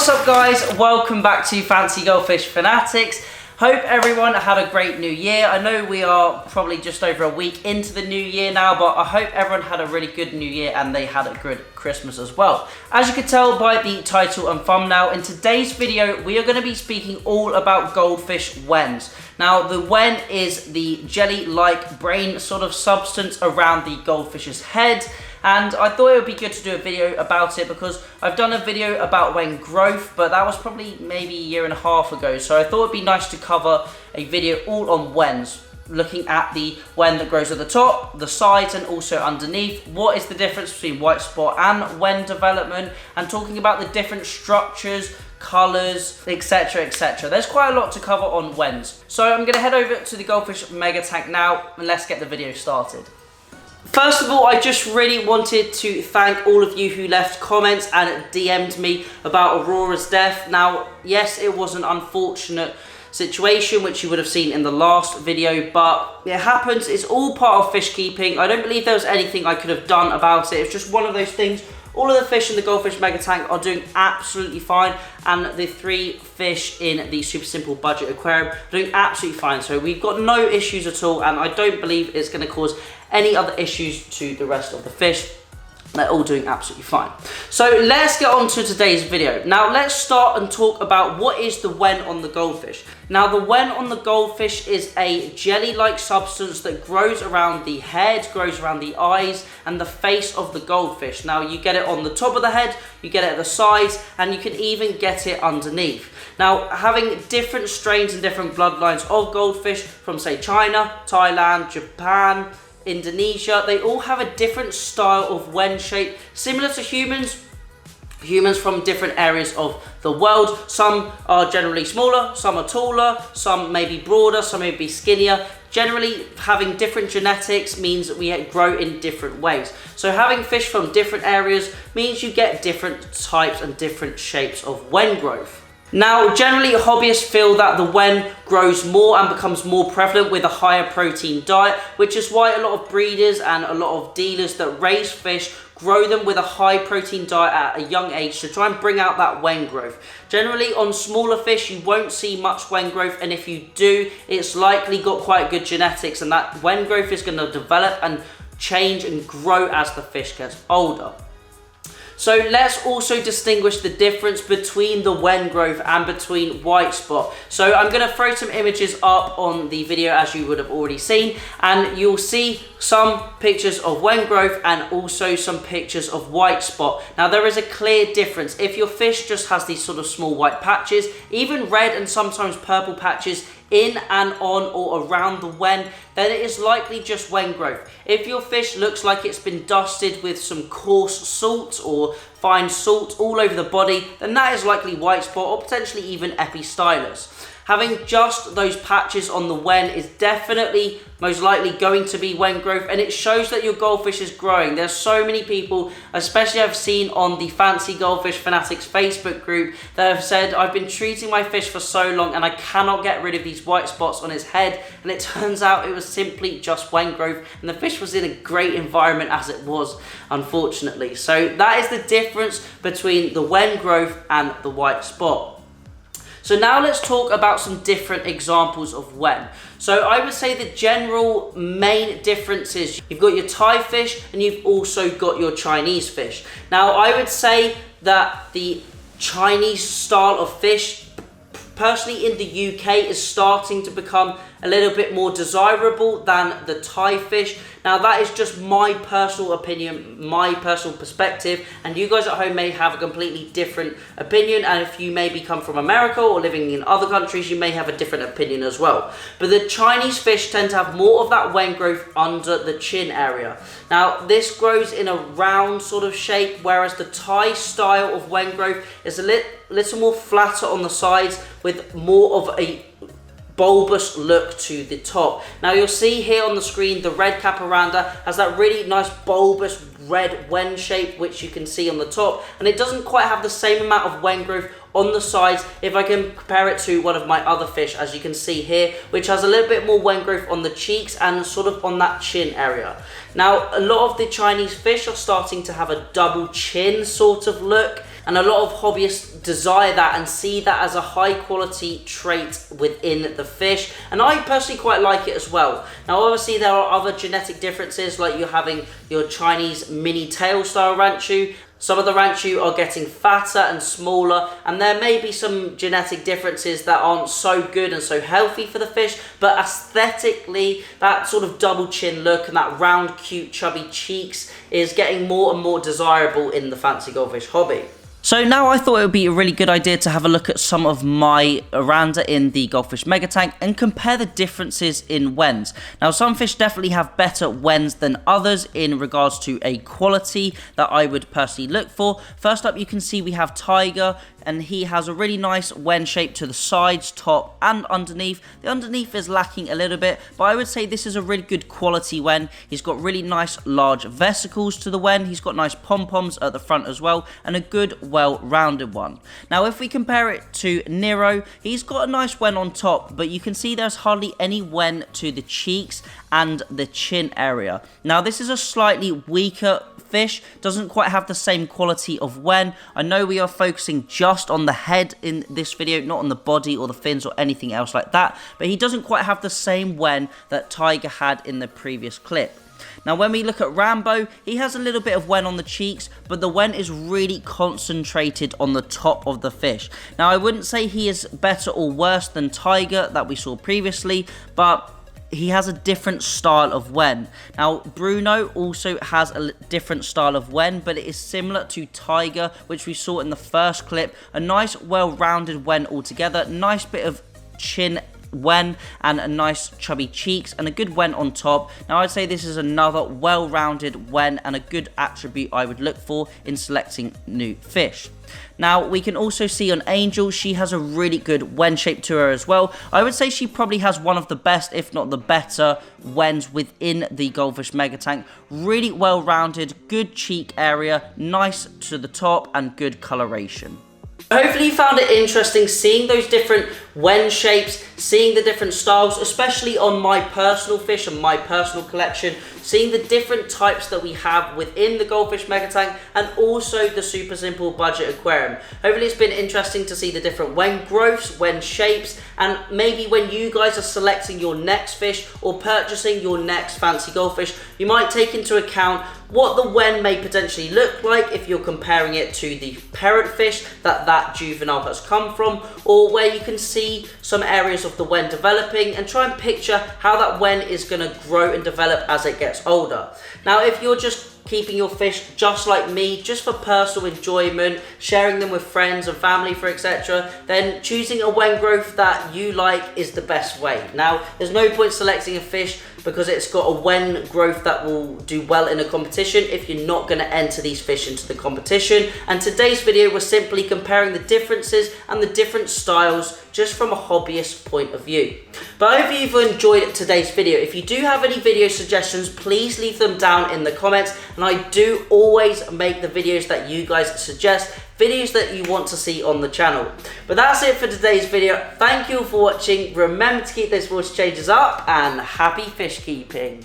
What's up guys, welcome back to Fancy Goldfish Fanatics. Hope everyone had a great new year. I know we are probably just over a week into the new year now, but I hope everyone had a really good new year and they had a good Christmas as well. As you can tell by the title and thumbnail, in today's video we are going to be speaking all about goldfish wens. Now the wen is the jelly-like brain sort of substance around the goldfish's head. And I thought it would be good to do a video about it because I've done a video about wen growth, but that was probably maybe a year and a half ago. So I thought it'd be nice to cover a video all on wens, looking at the wen that grows at the top, the sides, and also underneath. What is the difference between white spot and wen development, and talking about the different structures, colours, etc, etc. There's quite a lot to cover on wens. So I'm going to head over to the Goldfish Mega Tank now, and let's get the video started. First of all, I just really wanted to thank all of you who left comments and DM'd me about Aurora's death. Now, yes, it was an unfortunate situation, which you would have seen in the last video, but it happens. It's all part of fish keeping. I don't believe there was anything I could have done about it. It's just one of those things. All of the fish in the Goldfish Mega Tank are doing absolutely fine, and the 3 fish in the super simple budget aquarium are doing absolutely fine. So we've got no issues at all, and I don't believe it's going to cause any other issues to the rest of the fish. They're all doing absolutely fine. So let's get on to today's video. Now let's start and talk about what is the wen on the goldfish. Now the wen on the goldfish is a jelly-like substance that grows around the head, grows around the eyes and the face of the goldfish. Now you get it on the top of the head, you get it at the sides, and you can even get it underneath. Now having different strains and different bloodlines of goldfish from say China, Thailand, Japan, Indonesia, they all have a different style of wen shape, similar to humans from different areas of the world. Some are generally smaller, some are taller, some may be broader, some may be skinnier. Generally, having different genetics means that we grow in different ways. So having fish from different areas means you get different types and different shapes of wen growth. Now, generally, hobbyists feel that the wen grows more and becomes more prevalent with a higher protein diet, which is why a lot of breeders and a lot of dealers that raise fish grow them with a high protein diet at a young age to try and bring out that wen growth. Generally, on smaller fish, you won't see much wen growth, and if you do, it's likely got quite good genetics, and that wen growth is going to develop and change and grow as the fish gets older. So let's also distinguish the difference between the wen growth and between white spot. So I'm going to throw some images up on the video as you would have already seen, and you'll see some pictures of wen growth and also some pictures of white spot. Now there is a clear difference. If your fish just has these sort of small white patches, even red and sometimes purple patches in and on or around the wen, then it is likely just wen growth. If your fish looks like it's been dusted with some coarse salt or fine salt all over the body, then that is likely white spot or potentially even epistylus. Having just those patches on the wen is definitely most likely going to be wen growth, and it shows that your goldfish is growing. There's so many people, especially I've seen on the Fancy Goldfish Fanatics Facebook group, that have said, I've been treating my fish for so long and I cannot get rid of these white spots on his head, and it turns out it was simply just wen growth, and the fish was in a great environment as it was, unfortunately. So that is the difference between the wen growth and the white spot. So now let's talk about some different examples of wen. So I would say the general main differences, you've got your Thai fish and you've also got your Chinese fish. Now I would say that the Chinese style of fish, personally in the UK, is starting to become a little bit more desirable than the Thai fish. Now that is just my personal opinion, my personal perspective, and you guys at home may have a completely different opinion, and if you maybe come from America or living in other countries, you may have a different opinion as well. But the Chinese fish tend to have more of that wen growth under the chin area. Now this grows in a round sort of shape, whereas the Thai style of wen growth is a little more flatter on the sides with more of a bulbous look to the top. Now you'll see here on the screen the red caparanda has that really nice bulbous red wen shape, which you can see on the top, and it doesn't quite have the same amount of wen growth on the sides if I can compare it to one of my other fish, as you can see here, which has a little bit more wen growth on the cheeks and sort of on that chin area. Now a lot of the Chinese fish are starting to have a double chin sort of look, and a lot of hobbyists desire that and see that as a high quality trait within the fish, and I personally quite like it as well. Now obviously there are other genetic differences, like you're having your Chinese mini tail style Ranchu. Some of the Ranchu are getting fatter and smaller, and there may be some genetic differences that aren't so good and so healthy for the fish, but aesthetically, that sort of double chin look and that round, cute, chubby cheeks is getting more and more desirable in the fancy goldfish hobby. So now I thought it would be a really good idea to have a look at some of my Oranda in the Goldfish Mega Tank and compare the differences in wens. Now some fish definitely have better wens than others in regards to a quality that I would personally look for. First up, you can see we have Tiger, and he has a really nice wen shape to the sides, top and underneath. The underneath is lacking a little bit, but I would say this is a really good quality wen. He's got really nice large vesicles to the wen, he's got nice pom-poms at the front as well, and a good well-rounded one. Now if we compare it to Nero, he's got a nice wen on top, but you can see there's hardly any wen to the cheeks and the chin area. Now this is a slightly weaker fish, doesn't quite have the same quality of wen. I know we are focusing just on the head in this video, not on the body or the fins or anything else like that, but he doesn't quite have the same wen that Tiger had in the previous clip. Now when we look at Rambo, he has a little bit of wen on the cheeks, but the wen is really concentrated on the top of the fish. Now I wouldn't say he is better or worse than Tiger that we saw previously, but he has a different style of wen. Now Bruno also has a different style of wen, but it is similar to Tiger, which we saw in the first clip. A nice well-rounded wen altogether, nice bit of chin wen and a nice chubby cheeks and a good wen on top. Now I'd say this is another well-rounded wen and a good attribute I would look for in selecting new fish. Now we can also see on Angel, she has a really good wen shape to her as well. I would say she probably has one of the best, if not the better, wens within the Goldfish Mega Tank. Really well-rounded, good cheek area, nice to the top and good coloration. Hopefully you found it interesting seeing those different wen shapes, seeing the different styles, especially on my personal fish and my personal collection, seeing the different types that we have within the Goldfish Mega Tank and also the Super Simple Budget Aquarium. Hopefully it's been interesting to see the different wen growths, wen shapes, and maybe when you guys are selecting your next fish or purchasing your next fancy goldfish, you might take into account what the wen may potentially look like if you're comparing it to the parent fish that juvenile has come from, or where you can see some areas of the wen developing and try and picture how that wen is going to grow and develop as it gets older. Now if you're just keeping your fish just like me, just for personal enjoyment, sharing them with friends and family for etc., then choosing a wen growth that you like is the best way. Now there's no point selecting a fish because it's got a wen growth that will do well in a competition if you're not going to enter these fish into the competition. And today's video was simply comparing the differences and the different styles just from a hobbyist point of view. But I hope you've enjoyed today's video. If you do have any video suggestions, please leave them down in the comments, and I do always make the videos that you guys suggest, videos that you want to see on the channel. But that's it for today's video. Thank you for watching. Remember to keep those water changes up, and happy fish keeping.